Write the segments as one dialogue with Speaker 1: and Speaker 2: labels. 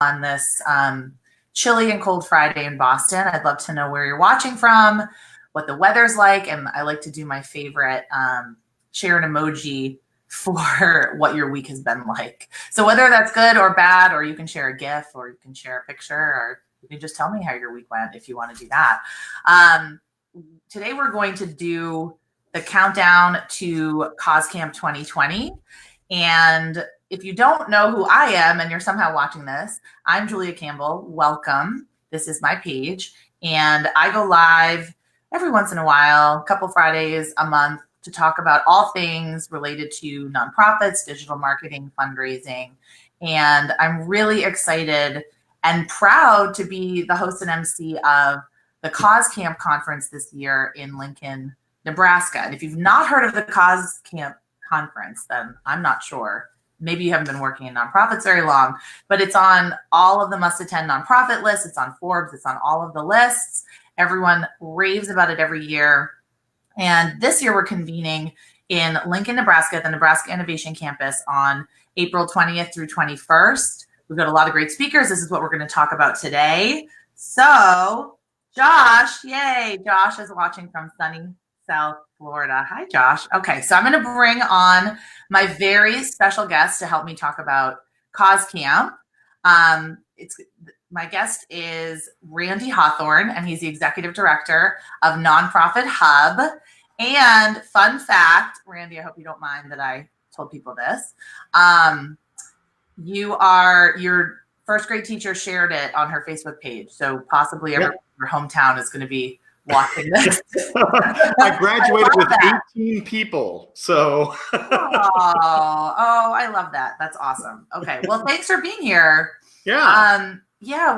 Speaker 1: on this chilly and cold Friday in Boston. I'd love to know where you're watching from, what the weather's like, and I like to do my favorite share an emoji for what your week has been like. So whether that's good or bad, or you can share a GIF, or you can share a picture, or you can just tell me how your week went if you want to do that. Today we're going to do the countdown to CAUSE-Camp 2020. And if you don't know who I am and you're somehow watching this, I'm Julia Campbell. Welcome. This is my page. And I go live every once in a while, a couple Fridays a month, to talk about all things related to nonprofits, digital marketing, fundraising. And I'm really excited and proud to be the host and MC of the CAUSE-Camp conference this year in Lincoln, Nebraska. And if you've not heard of the CAUSE-Camp conference, then I'm not sure. Maybe you haven't been working in nonprofits very long, but it's on all of the must-attend nonprofit lists. It's on Forbes. It's on all of the lists. Everyone raves about it every year. And this year we're convening in Lincoln, Nebraska, at the Nebraska Innovation Campus on April 20th through 21st. We've got a lot of great speakers. This is what we're going to talk about today. So Josh, yay, Josh is watching from sunny South Florida. Hi, Josh. Okay, so I'm going to bring on my very special guest to help me talk about CAUSE-Camp. My guest is Randy Hawthorne, and he's the executive director of Nonprofit Hub. And fun fact, Randy, I hope you don't mind that I told people this. Your first grade teacher shared it on her Facebook page, so possibly everyone in your hometown is going to be watching this.
Speaker 2: I graduated with 18 people, so.
Speaker 1: I love that. That's awesome. Okay, well, thanks for being here.
Speaker 2: Yeah.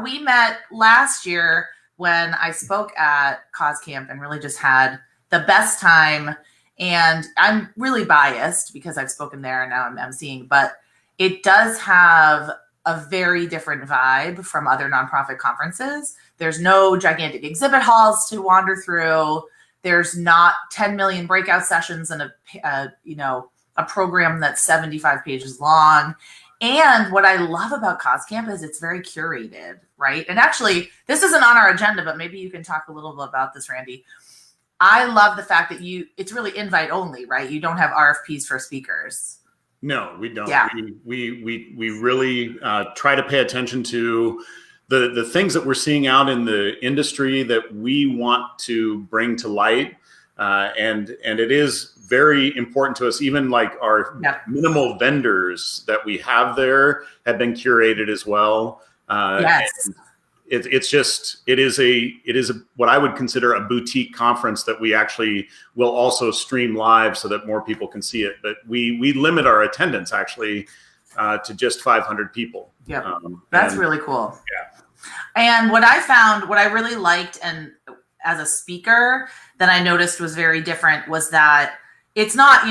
Speaker 1: We met last year when I spoke at CAUSE-Camp and really just had the best time. And I'm really biased because I've spoken there and now I'm emceeing, but it does have a very different vibe from other nonprofit conferences. There's no gigantic exhibit halls to wander through. There's not 10 million breakout sessions and a program that's 75 pages long. And what I love about CAUSE-Camp is it's very curated, right? And actually, this isn't on our agenda, but maybe you can talk a little bit about this, Randy. I love the fact that it's really invite only, right? You don't have RFPs for speakers.
Speaker 2: No, we don't.
Speaker 1: Yeah.
Speaker 2: We really try to pay attention to the things that we're seeing out in the industry that we want to bring to light. And it is very important to us, even like our minimal vendors that we have there have been curated as well.
Speaker 1: Yes.
Speaker 2: It is what I would consider a boutique conference that we actually will also stream live so that more people can see it. But we limit our attendance actually to just 500 people.
Speaker 1: Yeah, that's really cool.
Speaker 2: Yeah.
Speaker 1: And what I really liked, and as a speaker that I noticed was very different, was that it's not,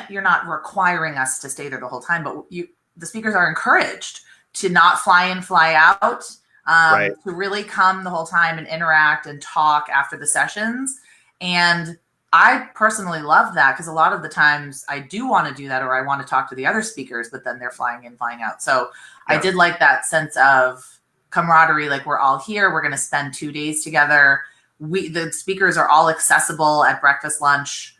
Speaker 1: you're not requiring us to stay there the whole time, but the speakers are encouraged to not fly in, fly out.
Speaker 2: Right.
Speaker 1: To really come the whole time and interact and talk after the sessions. And I personally love that because a lot of the times I do want to do that, or I want to talk to the other speakers, but then they're flying in, flying out. So I did like that sense of camaraderie. Like, we're all here. We're going to spend 2 days together. The speakers are all accessible at breakfast, lunch.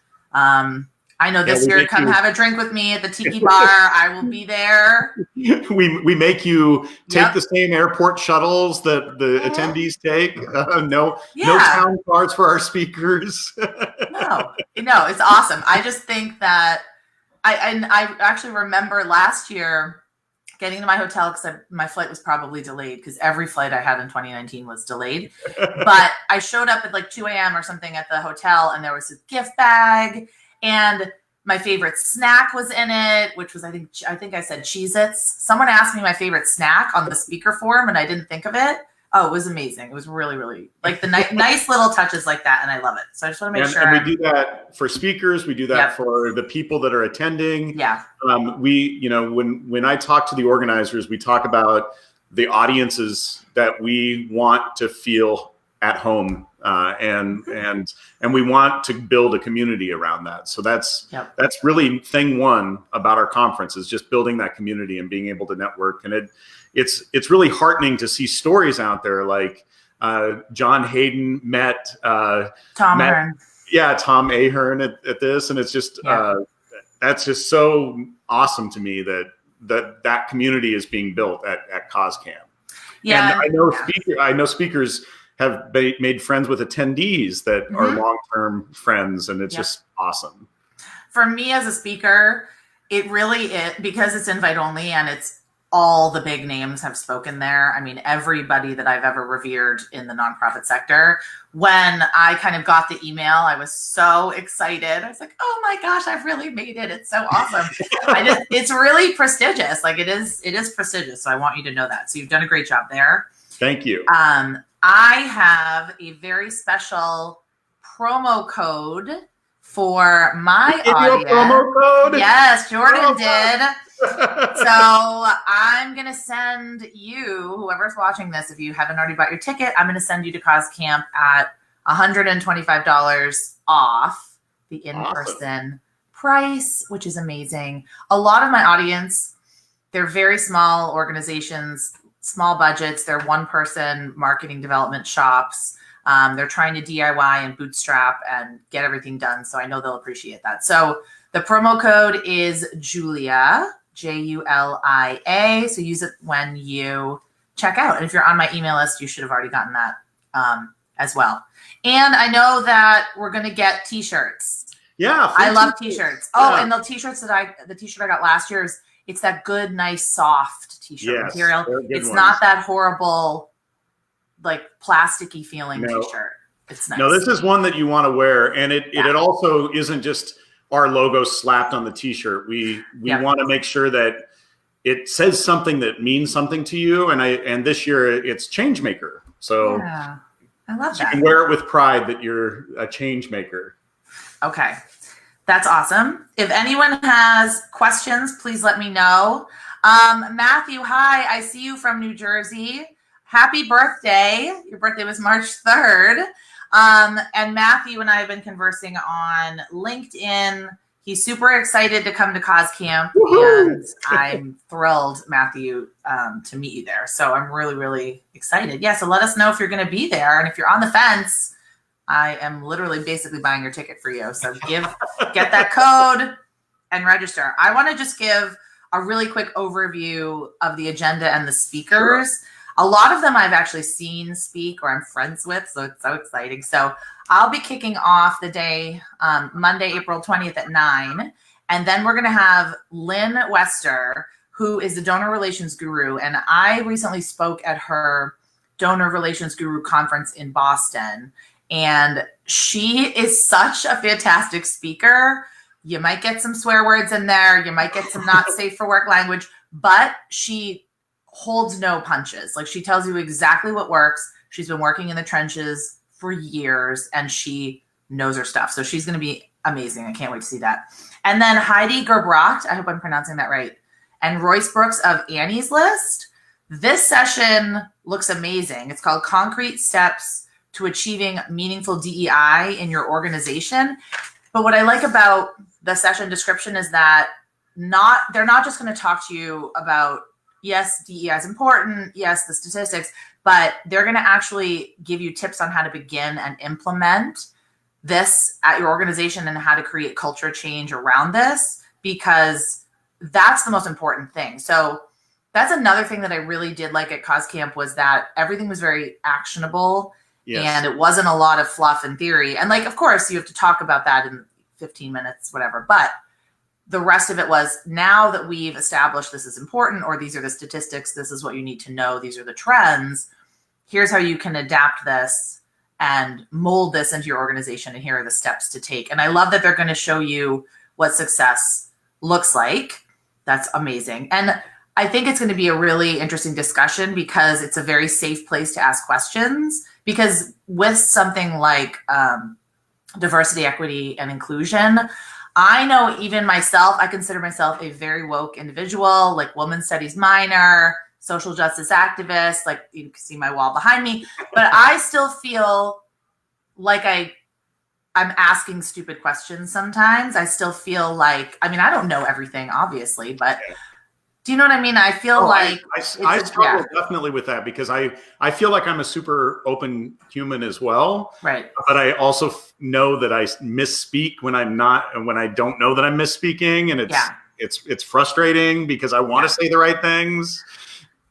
Speaker 1: I know this year, come have a drink with me at the Tiki Bar. I will be there.
Speaker 2: We make you take the same airport shuttles that the attendees take. No town cars for our speakers.
Speaker 1: No, it's awesome. I just think that I actually remember last year getting to my hotel because my flight was probably delayed because every flight I had in 2019 was delayed. But I showed up at like 2 a.m. or something at the hotel, and there was a gift bag. And my favorite snack was in it, which was, I think I said Cheez-Its. Someone asked me my favorite snack on the speaker form, and I didn't think of it. Oh, it was amazing. It was really, really like the nice little touches like that, and I love it. So I just want to make sure.
Speaker 2: And we do that for speakers. We do that for the people that are attending.
Speaker 1: Yeah.
Speaker 2: When I talk to the organizers, we talk about the audiences that we want to feel at home, and we want to build a community around that. So that's really thing one about our conference, is just building that community and being able to network. And it's really heartening to see stories out there like John Hayden met
Speaker 1: Tom Ahern.
Speaker 2: Yeah, Tom Ahern at this, and it's just that's just so awesome to me that community is being built at CAUSE Camp.
Speaker 1: Yeah,
Speaker 2: and I know speakers have made friends with attendees that are long-term friends, and it's just awesome.
Speaker 1: For me as a speaker, it really is, because it's invite only and it's all the big names have spoken there. I mean, everybody that I've ever revered in the nonprofit sector. When I kind of got the email, I was so excited. I was like, oh my gosh, I've really made it. It's so awesome. It's really prestigious. Like it is prestigious. So I want you to know that. So you've done a great job there.
Speaker 2: Thank you.
Speaker 1: I have a very special promo code for my audience.
Speaker 2: Promo code?
Speaker 1: Yes, Jordan did. So I'm going to send you, whoever's watching this, if you haven't already bought your ticket, I'm going to send you to CAUSE Camp at $125 off the in-person price, which is amazing. A lot of my audience, they're very small organizations, small budgets. They're one-person marketing development shops. They're trying to DIY and bootstrap and get everything done. So I know they'll appreciate that. So the promo code is Julia, Julia. So use it when you check out. And if you're on my email list, you should have already gotten that as well. And I know that we're going to get t-shirts.
Speaker 2: Yeah.
Speaker 1: I love t-shirts. Oh, and the t-shirts the t-shirt I got last year it's that good, nice, soft t-shirt material. It's not that horrible, like plasticky feeling t-shirt. It's nice.
Speaker 2: No, this is one that you want to wear. And it also isn't just our logo slapped on the t-shirt. We want to make sure that it says something that means something to you. And this year it's Changemaker. So
Speaker 1: I love that.
Speaker 2: You can wear it with pride that you're a change maker.
Speaker 1: Okay. That's awesome. If anyone has questions, please let me know. Matthew, hi. I see you from New Jersey. Happy birthday. Your birthday was March 3rd. And Matthew and I have been conversing on LinkedIn. He's super excited to come to CAUSE Camp. Woo-hoo! And I'm thrilled, Matthew, to meet you there. So I'm really, really excited. Yeah, so let us know if you're going to be there. And if you're on the fence, I am literally basically buying your ticket for you. So get that code and register. I want to just give a really quick overview of the agenda and the speakers. Sure. A lot of them I've actually seen speak or I'm friends with, so it's so exciting. So I'll be kicking off the day Monday, April 20th at 9. And then we're going to have Lynn Wester, who is the donor relations guru. And I recently spoke at her donor relations guru conference in Boston. And she is such a fantastic speaker. You might get some swear words in there. You might get some not safe for work language, but she holds no punches. Like she tells you exactly what works. She's been working in the trenches for years and she knows her stuff. So she's going to be amazing. I can't wait to see that. And then Heidi Gerbrocht, I hope I'm pronouncing that right, and Royce Brooks of Annie's List. This session looks amazing. It's called Concrete Steps to Achieving Meaningful DEI in Your Organization. But what I like about the session description is that they're not just going to talk to you about, yes, DEI is important, yes, the statistics, but they're going to actually give you tips on how to begin and implement this at your organization and how to create culture change around this, because that's the most important thing. So that's another thing that I really did like at CAUSE Camp was that everything was very actionable. Yes. And it wasn't a lot of fluff and theory. And like, of course, you have to talk about that in 15 minutes, whatever. But the rest of it was, now that we've established this is important, or these are the statistics, this is what you need to know, these are the trends, here's how you can adapt this and mold this into your organization, and here are the steps to take. And I love that they're going to show you what success looks like. That's amazing. And I think it's going to be a really interesting discussion because it's a very safe place to ask questions. Because with something like diversity, equity, and inclusion, I know even myself, I consider myself a very woke individual, like women's studies minor, social justice activist, like you can see my wall behind me, but I still feel like I'm asking stupid questions sometimes. I still feel like, I mean, I don't know everything, obviously, but Do you know what I mean? I feel like
Speaker 2: I struggle definitely with that because I feel like I'm a super open human as well.
Speaker 1: Right.
Speaker 2: But I also know that I misspeak when I'm not, and when I don't know that I'm misspeaking, and it's frustrating because I want to say the right things.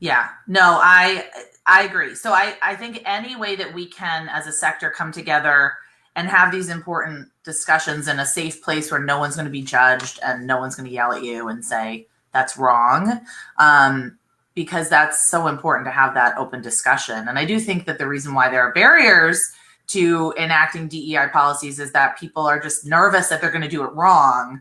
Speaker 1: Yeah. No, I agree. So I think any way that we can, as a sector, come together and have these important discussions in a safe place where no one's going to be judged and no one's going to yell at you and say that's wrong, because that's so important to have that open discussion. And I do think that the reason why there are barriers to enacting DEI policies is that people are just nervous that they're going to do it wrong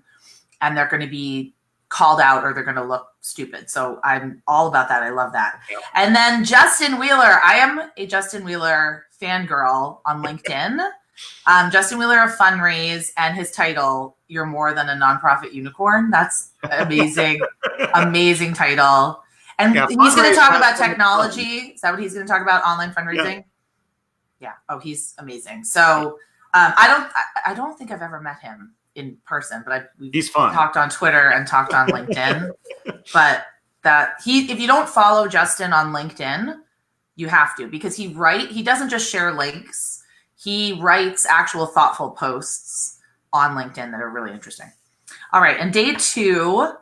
Speaker 1: and they're going to be called out or they're going to look stupid. So I'm all about that. I love that. Yep. And then Justin Wheeler, I am a Justin Wheeler fangirl on LinkedIn. Justin Wheeler of Fundraise, and his title, "You're More Than a Nonprofit Unicorn." That's amazing, amazing title. And he's going to talk about technology. Is that what he's going to talk about? Online fundraising? Yeah. Oh, he's amazing. So I don't think I've ever met him in person, but he's fun. Talked on Twitter and talked on LinkedIn. But if you don't follow Justin on LinkedIn, you have to, because he doesn't just share links. He writes actual thoughtful posts on LinkedIn that are really interesting. All right. And day 2,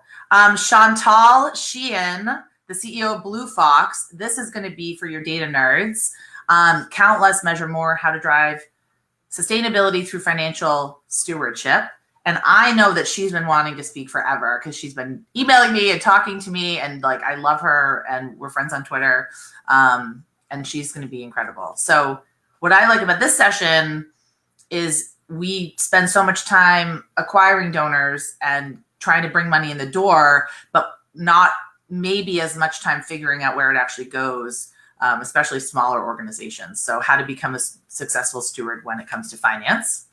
Speaker 1: Chantal Sheehan, the CEO of Blue Fox. This is going to be for your data nerds. Count less, measure more, how to drive sustainability through financial stewardship. And I know that she's been wanting to speak forever because she's been emailing me and talking to me, and like, I love her and we're friends on Twitter. And she's going to be incredible. So what I like about this session is we spend so much time acquiring donors and trying to bring money in the door, but not maybe as much time figuring out where it actually goes, especially smaller organizations. So how to become a successful steward when it comes to finance.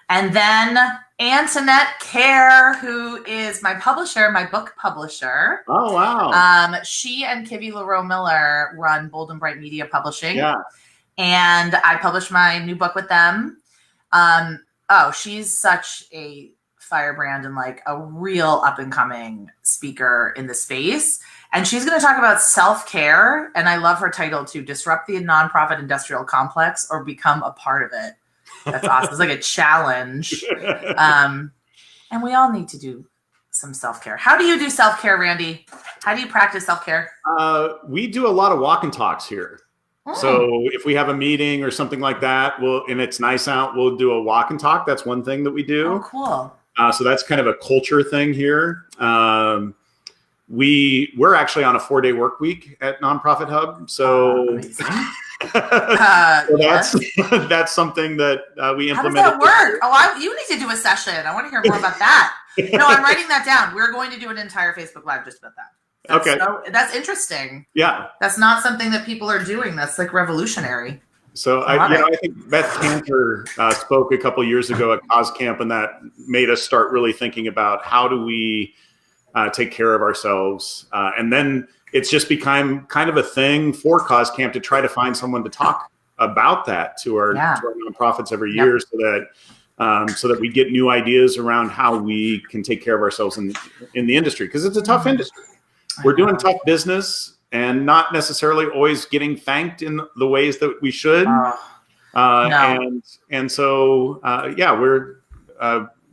Speaker 1: And then Antoinette Kerr, who is my publisher, my book publisher.
Speaker 2: Oh, wow.
Speaker 1: She and Kivi LaRoe Miller run Bold and Bright Media Publishing.
Speaker 2: Yeah.
Speaker 1: And I published my new book with them. She's such a firebrand and like a real up and coming speaker in the space. And she's going to talk about self-care. And I love her title too: Disrupt the Nonprofit Industrial Complex or Become a Part of It. That's awesome. It's like a challenge. And we all need to do some self-care. How do you do self-care, Randy? How do you practice self-care?
Speaker 2: We do a lot of walk and talks here. So if we have a meeting or something like that, and it's nice out, we'll do a walk and talk. That's one thing that we do.
Speaker 1: Oh, cool.
Speaker 2: So that's kind of a culture thing here. We're actually on a 4-day work week at Nonprofit Hub. So, that's something that we implemented.
Speaker 1: How does that work? You need to do a session. I want to hear more about that. No, I'm writing that down. We're going to do an entire Facebook Live just about that. That's interesting.
Speaker 2: Yeah.
Speaker 1: That's not something that people are doing. That's like revolutionary.
Speaker 2: So I think Beth Cantor spoke a couple of years ago at CauseCamp, and that made us start really thinking about how do we take care of ourselves. And then it's just become kind of a thing for CauseCamp to try to find someone to talk about that to our nonprofits every year, so that we get new ideas around how we can take care of ourselves in the industry, because it's a tough industry. We're doing tough business and not necessarily always getting thanked in the ways that we should. No. And so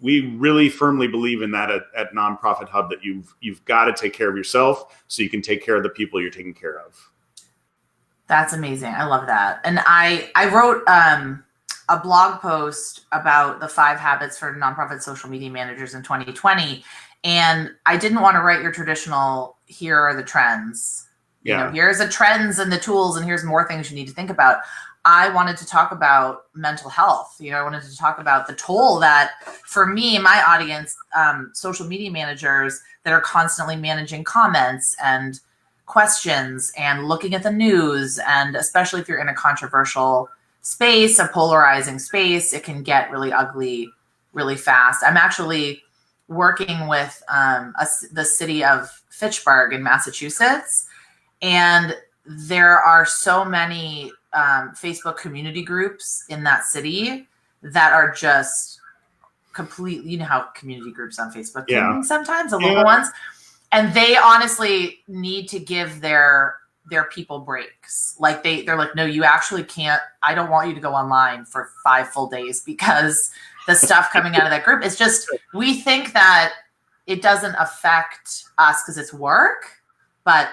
Speaker 2: we really firmly believe in that at Nonprofit Hub, that you've got to take care of yourself so you can take care of the people you're taking care of.
Speaker 1: That's amazing. I love that. And I wrote a blog post about the 5 habits for nonprofit social media managers in 2020. And I didn't want to write your traditional, here are the trends. You know, here's the trends and the tools, and here's more things you need to think about. I wanted to talk about mental health. I wanted to talk about the toll that, for me, my audience, social media managers that are constantly managing comments and questions and looking at the news. And especially if you're in a controversial space, a polarizing space, it can get really ugly really fast. I'm actually working with the city of Fitchburg in Massachusetts, and there are so many Facebook community groups in that city that are just completely, you know how community groups on Facebook can be sometimes, the local ones. And they honestly need to give their people breaks. Like they're like, no, you actually can't. I don't want you to go online for 5 full days because the stuff coming out of that group is just, we think that it doesn't affect us because it's work, but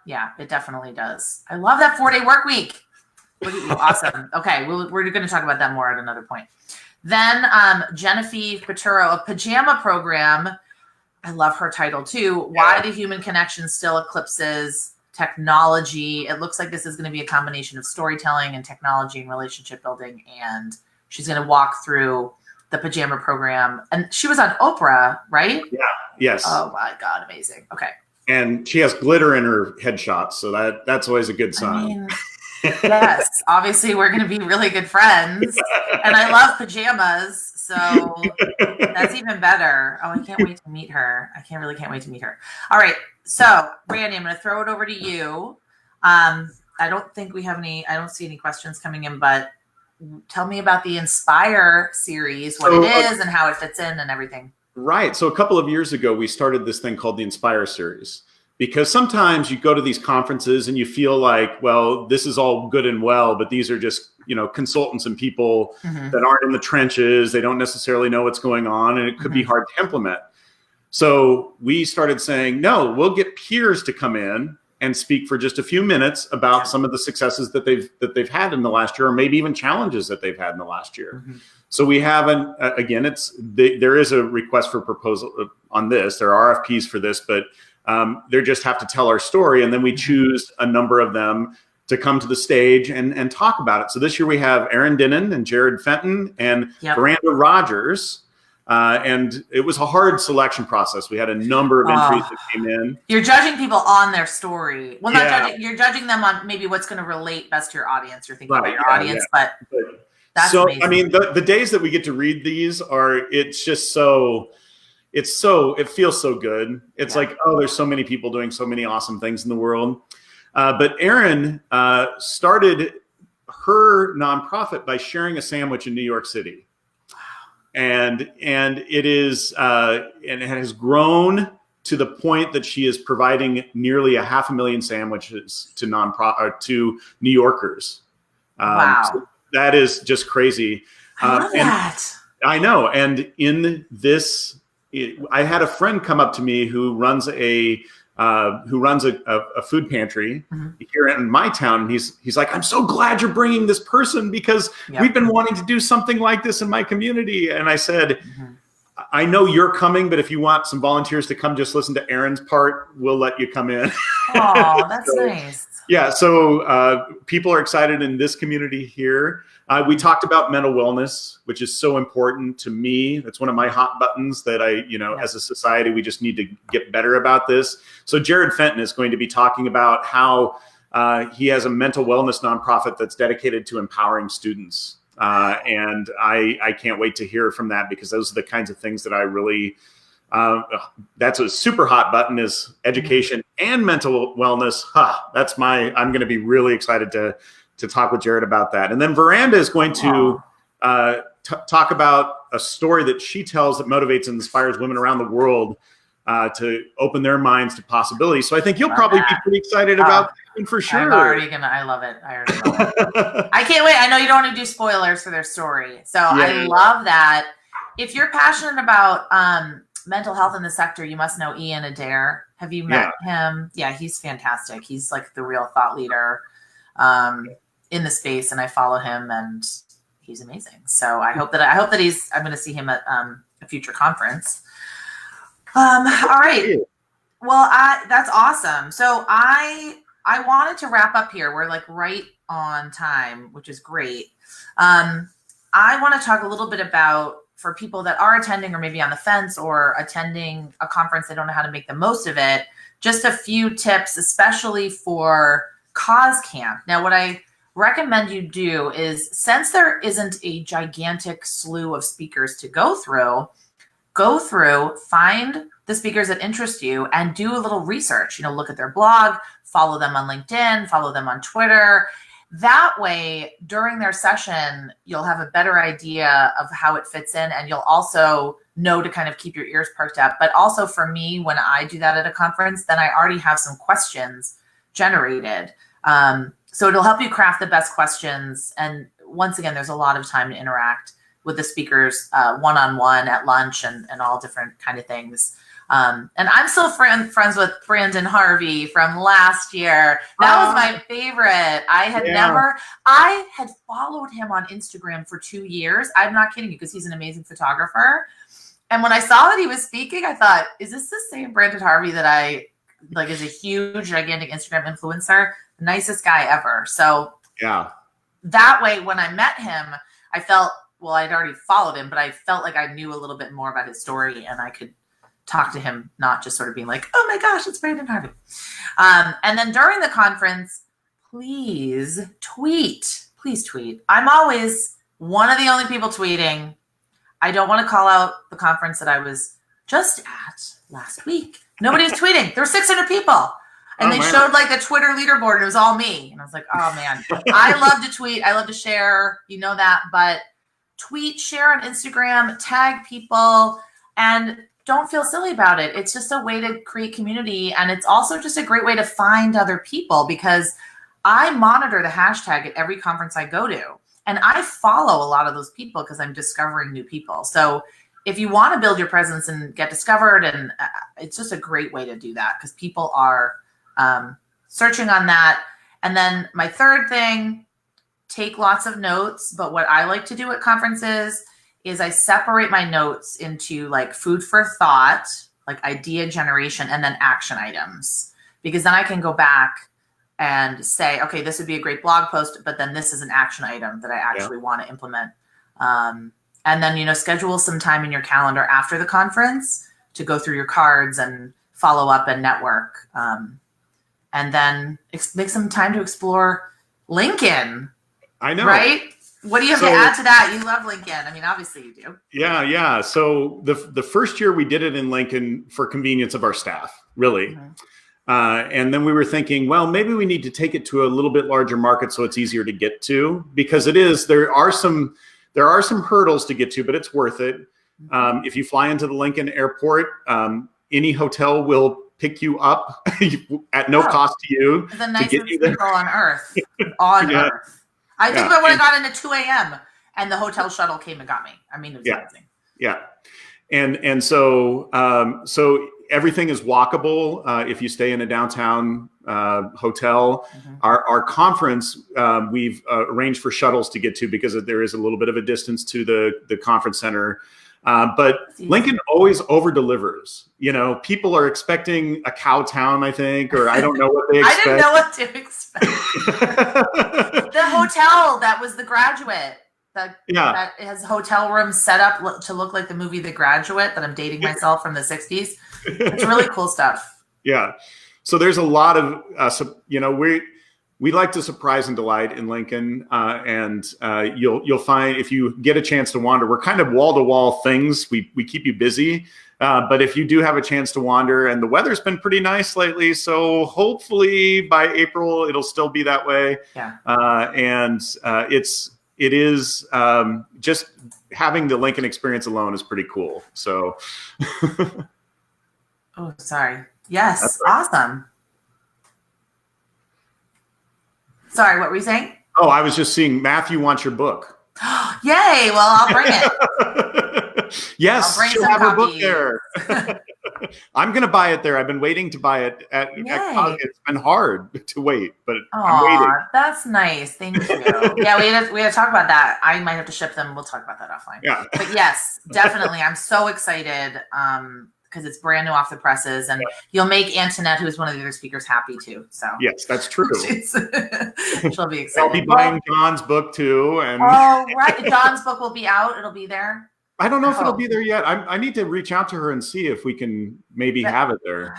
Speaker 1: yeah, it definitely does. I love that 4-day work week. Look at you. Awesome. Okay. We're going to talk about that more at another point. Then Genevieve Paturo of Pajama Program. I love her title too. Why the human connection still eclipses technology. It looks like this is going to be a combination of storytelling and technology and relationship building. And she's going to walk through the Pajama Program. And she was on Oprah, right?
Speaker 2: Yeah. Yes.
Speaker 1: Oh my God. Amazing. Okay.
Speaker 2: And she has glitter in her headshots. So that's always a good sign.
Speaker 1: I mean, yes, obviously we're going to be really good friends. And I love pajamas. So that's even better. Oh, I can't wait to meet her. Can't wait to meet her. All right. So, Brandy, I'm going to throw it over to you. I don't think we have I don't see any questions coming in, but tell me about the Inspire series, what it is and how it fits in and everything.
Speaker 2: Right. So a couple of years ago, we started this thing called the Inspire series, because sometimes you go to these conferences and you feel like, well, this is all good and well, but these are just, consultants and people that aren't in the trenches. They don't necessarily know what's going on, and it could be hard to implement. So we started saying, no, we'll get peers to come in and speak for just a few minutes about some of the successes that they've had in the last year, or maybe even challenges that they've had in the last year. So we have there is a request for proposal on this. There are RFPs for this, but they just have to tell our story, and then we choose a number of them to come to the stage and talk about it. So this year we have Aaron Dinnan and Jared Fenton and Veranda Rogers. And it was a hard selection process. We had a number of entries that came in.
Speaker 1: You're judging people on their story. Well, not judging, you're judging them on maybe what's going to relate best to your audience. You're thinking about your audience, but that's
Speaker 2: so
Speaker 1: amazing.
Speaker 2: I mean, the days that we get to read these it feels so good. It's like, oh, there's so many people doing so many awesome things in the world. But Erin started her nonprofit by sharing a sandwich in New York City. And it is and it has grown to the point that she is providing nearly 500,000 sandwiches to to New Yorkers.
Speaker 1: Wow,
Speaker 2: so that is just crazy.
Speaker 1: I love that.
Speaker 2: I know. And in this, I had a friend come up to me who runs a food pantry here in my town. And he's like, I'm so glad you're bringing this person, because we've been wanting to do something like this in my community. And I said, I know you're coming, but if you want some volunteers to come just listen to Erin's part, we'll let you come in.
Speaker 1: Oh, that's nice.
Speaker 2: Yeah. So people are excited in this community here. We talked about mental wellness, which is so important to me. That's one of my hot buttons that as a society, we just need to get better about this. So Jared Fenton is going to be talking about how he has a mental wellness nonprofit that's dedicated to empowering students. And I can't wait to hear from that, because those are the kinds of things that I really, that's a super hot button, is education and mental wellness. I'm going to be really excited to talk with Jared about that. And then Veranda is going to talk about a story that she tells that motivates and inspires women around the world to open their minds to possibilities. So I think you'll probably be pretty excited about that for sure.
Speaker 1: I love it. I already love it. I can't wait. I know you don't want to do spoilers for their story. So I love that. If you're passionate about mental health in the sector, you must know Ian Adair. Have you met him? Yeah, he's fantastic. He's like the real thought leader in the space, and I follow him, and he's amazing. So I hope that I'm going to see him at a future conference. All right. Well, that's awesome. So I wanted to wrap up here. We're like right on time, which is great. I want to talk a little bit about, for people that are attending or maybe on the fence or attending a conference, they don't know how to make the most of it, just a few tips, especially for Cause Camp. Now, what I recommend you do is, since there isn't a gigantic slew of speakers to go through, find the speakers that interest you and do a little research. Look at their blog, follow them on LinkedIn, follow them on Twitter, That way, during their session, you'll have a better idea of how it fits in, and you'll also know to kind of keep your ears perked up. But also for me, when I do that at a conference, then I already have some questions generated. So it'll help you craft the best questions. And once again, there's a lot of time to interact with the speakers one-on-one at lunch and all different kind of things. And I'm still friends with Brandon Harvey from last year. That was my favorite. I had followed him on Instagram for 2 years. I'm not kidding you, because he's an amazing photographer. And when I saw that he was speaking, I thought, is this the same Brandon Harvey that I like is a huge, gigantic Instagram influencer? The nicest guy ever. So
Speaker 2: yeah,
Speaker 1: that way, when I met him, I felt, well, I'd already followed him, but I felt like I knew a little bit more about his story, and I could talk to him, not just sort of being like, oh my gosh, it's Brandon Harvey. And then during the conference, please tweet. I'm always one of the only people tweeting. I don't want to call out the conference that I was just at last week. Nobody was tweeting. There were 600 people. And they showed like the Twitter leaderboard, and it was all me. And I was like, oh man, I love to tweet. I love to share, you know that, but tweet, share on Instagram, tag people, and don't feel silly about it. It's just a way to create community. And it's also just a great way to find other people, because I monitor the hashtag at every conference I go to. And I follow a lot of those people because I'm discovering new people. So if you want to build your presence and get discovered, and it's just a great way to do that, because people are searching on that. And then my third thing, take lots of notes. But what I like to do at conferences is I separate my notes into like food for thought, like idea generation, and then action items, because then I can go back and say, okay, this would be a great blog post, but then this is an action item that I actually want to implement. And then, schedule some time in your calendar after the conference to go through your cards and follow up and network. And then make some time to explore Lincoln.
Speaker 2: I know.
Speaker 1: Right? What do you have to add to that? You love Lincoln. I mean, obviously you do.
Speaker 2: Yeah. So the first year we did it in Lincoln for convenience of our staff, really. Mm-hmm. And then we were thinking, well, maybe we need to take it to a little bit larger market so it's easier to get to, because there are some hurdles to get to, but it's worth it. If you fly into the Lincoln Airport, any hotel will pick you up at no cost to you.
Speaker 1: The nicest people on earth. Earth. I think about when I got into 2 a.m. and the hotel shuttle came and got me. I mean, it was amazing.
Speaker 2: Yeah. And so everything is walkable if you stay in a downtown hotel. Mm-hmm. Our conference, we've arranged for shuttles to get to, because there is a little bit of a distance to the conference center. But Lincoln always over delivers. People are expecting a cow town, I think, or I don't know what they expect.
Speaker 1: I didn't know what to expect. The hotel that was The Graduate. That has hotel rooms set up to look like the movie The Graduate that I'm dating myself from the 60s. It's really cool stuff.
Speaker 2: Yeah. So there's a lot of, we like to surprise and delight in Lincoln. And you'll find, if you get a chance to wander, we're kind of wall-to-wall things. We keep you busy. But if you do have a chance to wander, and the weather's been pretty nice lately, so hopefully by April, it'll still be that way.
Speaker 1: Yeah.
Speaker 2: It is just having the Lincoln experience alone is pretty cool. So.
Speaker 1: Oh, sorry. Yes. Right. Awesome. Sorry, what were you saying?
Speaker 2: Oh, I was just seeing Matthew wants your book.
Speaker 1: Yay. Well, I'll bring it.
Speaker 2: Yes, she'll have her book there. I'm going to buy it there. I've been waiting to buy it at it's been hard to wait, but I'm waiting.
Speaker 1: That's nice. Thank you. Yeah, we had to talk about that. I might have to ship them. We'll talk about that offline.
Speaker 2: Yeah.
Speaker 1: But yes, definitely. I'm so excited because it's brand new off the presses, and you'll make Antoinette, who's one of the other speakers, happy too. So
Speaker 2: yes, that's true.
Speaker 1: She'll be excited.
Speaker 2: I'll be buying John's book too. And
Speaker 1: right. John's book will be out. It'll be there.
Speaker 2: I don't know if it'll be there yet. I need to reach out to her and see if we can maybe have it there.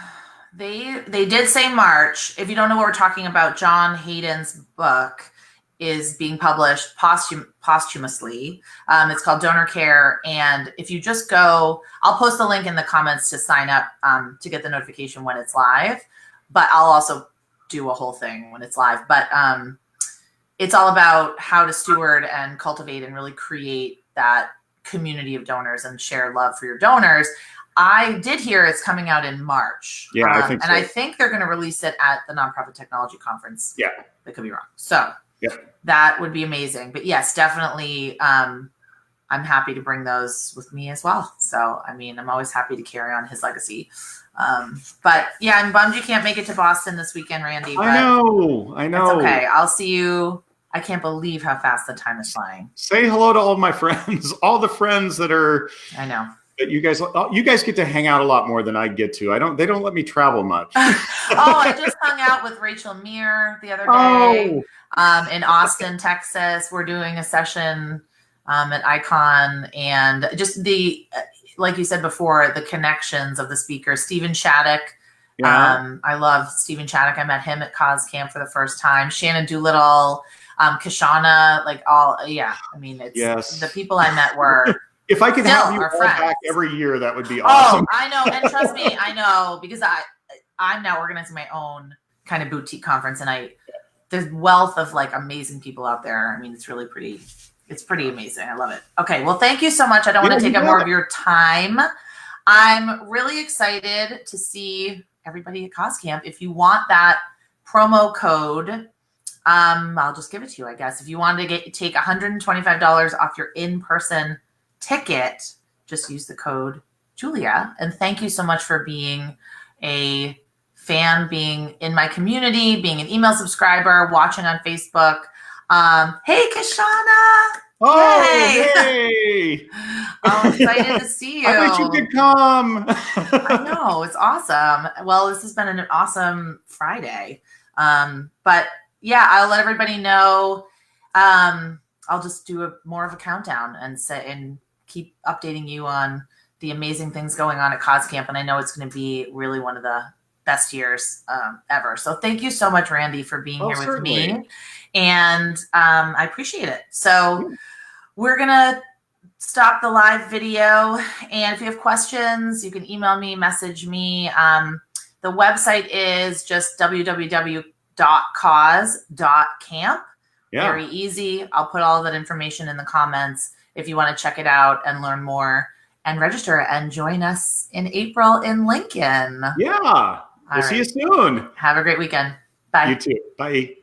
Speaker 1: They did say March. If you don't know what we're talking about, John Hayden's book is being published posthumously. It's called Donor Care. And if you just go, I'll post the link in the comments to sign up to get the notification when it's live. But I'll also do a whole thing when it's live. But it's all about how to steward and cultivate and really create that community of donors and share love for your donors. I did hear it's coming out in March.
Speaker 2: Yeah, I think so.
Speaker 1: And I think they're going to release it at the Nonprofit Technology Conference.
Speaker 2: Yeah.
Speaker 1: That could be wrong. So
Speaker 2: yeah,
Speaker 1: that would be amazing. But yes, definitely, I'm happy to bring those with me as well. So, I mean, I'm always happy to carry on his legacy. But yeah, I'm bummed you can't make it to Boston this weekend, Randy. But
Speaker 2: I know.
Speaker 1: it's okay. I'll see you. I can't believe how fast the time is flying.
Speaker 2: Say hello to all of my friends, all the friends that are.
Speaker 1: I know.
Speaker 2: That you guys get to hang out a lot more than I get to. They don't let me travel much.
Speaker 1: I just hung out with Rachel Meir the other day in Austin, Texas. We're doing a session at Icon, and just like you said before, the connections of the speakers. Stephen Shattuck.
Speaker 2: Yeah.
Speaker 1: I love Stephen Shattuck. I met him at Cause Camp for the first time. Shannon Doolittle, Kashana, I mean, it's the people I met were.
Speaker 2: If I could have you all back every year, that would be awesome.
Speaker 1: Oh, I know. And trust me, I know, because I'm now organizing my own kind of boutique conference, and there's wealth of like amazing people out there. I mean, it's really pretty. It's pretty amazing. I love it. Okay. Well, thank you so much. I don't want to take up more of your time. I'm really excited to see everybody at Cause Camp. If you want that promo code, I'll just give it to you, I guess. If you wanted to take $125 off your in-person ticket, just use the code Julia. And thank you so much for being a fan, being in my community, being an email subscriber, watching on Facebook. Hey, Kashana.
Speaker 2: Oh, hey.
Speaker 1: I'm excited to see you.
Speaker 2: I wish you could come.
Speaker 1: I know. It's awesome. Well, this has been an awesome Friday. But yeah, I'll let everybody know. I'll just do more of a countdown and keep updating you on the amazing things going on at Cause Camp. And I know it's going to be really one of the best years ever. So thank you so much, Randy, for being here
Speaker 2: certainly.
Speaker 1: with me. And I appreciate it. So we're going to stop the live video. And if you have questions, you can email me, message me. The website is just www.cause.camp.
Speaker 2: Yeah.
Speaker 1: Very easy. I'll put all that information in the comments if you want to check it out and learn more and register and join us in April in Lincoln.
Speaker 2: Yeah. We'll see you soon.
Speaker 1: Have a great weekend. Bye.
Speaker 2: You too. Bye.